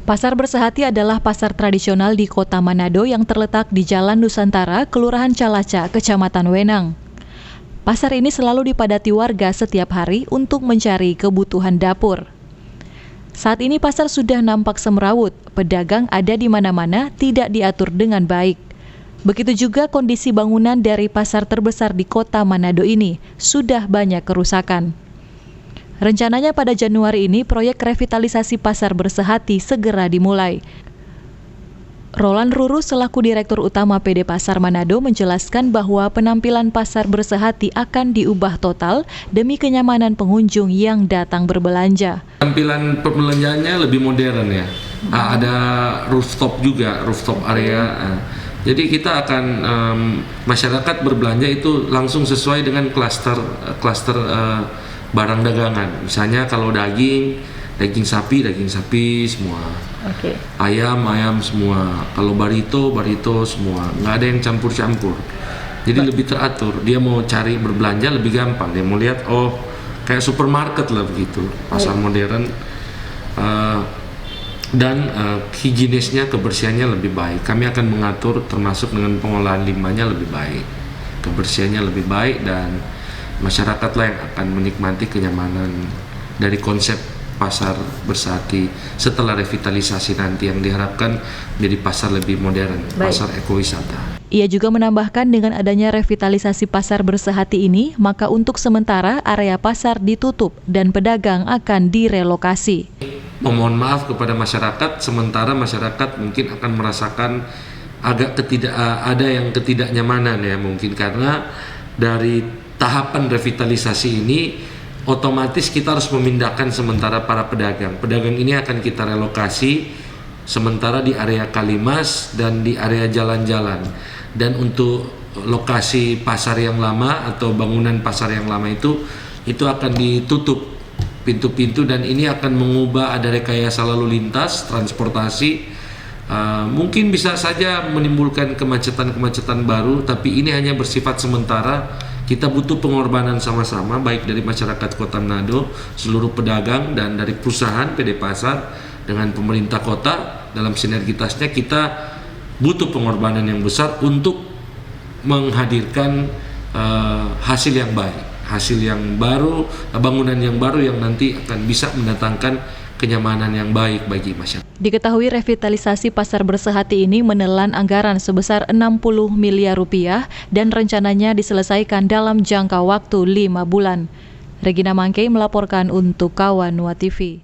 Pasar Bersehati adalah pasar tradisional di Kota Manado yang terletak di Jalan Nusantara, Kelurahan Calaca, Kecamatan Wenang. Pasar ini selalu dipadati warga setiap hari untuk mencari kebutuhan dapur. Saat ini pasar sudah nampak semrawut, pedagang ada di mana-mana, tidak diatur dengan baik. Begitu juga kondisi bangunan dari pasar terbesar di Kota Manado ini, sudah banyak kerusakan. Rencananya pada Januari ini proyek revitalisasi Pasar Bersehati segera dimulai. Roland Ruru selaku Direktur Utama PD Pasar Manado menjelaskan bahwa penampilan Pasar Bersehati akan diubah total demi kenyamanan pengunjung yang datang berbelanja. Tampilan perbelanjaannya lebih modern ya. Ada rooftop juga, rooftop area. Jadi kita akan masyarakat berbelanja itu langsung sesuai dengan klaster barang dagangan. Misalnya kalau daging sapi semua. Okay. Ayam semua. Kalau barito semua. Nggak ada yang campur-campur. Jadi lebih teratur. Dia mau cari berbelanja lebih gampang. Dia mau lihat kayak supermarket lah begitu. Pasar modern. Dan higienisnya, kebersihannya lebih baik. Kami akan mengatur termasuk dengan pengolahan limbahnya lebih baik. Kebersihannya lebih baik dan masyarakatlah yang akan menikmati kenyamanan dari konsep Pasar Bersehati setelah revitalisasi nanti yang diharapkan menjadi pasar lebih modern, pasar ekowisata. Ia juga menambahkan dengan adanya revitalisasi Pasar Bersehati ini, maka untuk sementara area pasar ditutup dan pedagang akan direlokasi. Memohon maaf kepada masyarakat, sementara masyarakat mungkin akan merasakan agak ada yang ketidaknyamanan ya mungkin karena dari tahapan revitalisasi ini otomatis kita harus memindahkan sementara para pedagang. Pedagang ini akan kita relokasi sementara di area Kalimas dan di area jalan-jalan. Dan untuk lokasi pasar yang lama atau bangunan pasar yang lama itu akan ditutup pintu-pintu dan ini akan mengubah ada rekayasa lalu lintas, transportasi. Mungkin bisa saja menimbulkan kemacetan-kemacetan baru, tapi ini hanya bersifat sementara. Kita butuh pengorbanan sama-sama, baik dari masyarakat Kota Manado, seluruh pedagang, dan dari perusahaan PD Pasar dengan pemerintah kota. Dalam sinergitasnya kita butuh pengorbanan yang besar untuk menghadirkan hasil yang baik, hasil yang baru, bangunan yang baru yang nanti akan bisa mendatangkan kenyamanan yang baik bagi masyarakat. Diketahui revitalisasi Pasar Bersehati ini menelan anggaran sebesar 60 miliar rupiah dan rencananya diselesaikan dalam jangka waktu 5 bulan. Regina Mangkei melaporkan untuk Kawan Nuat TV.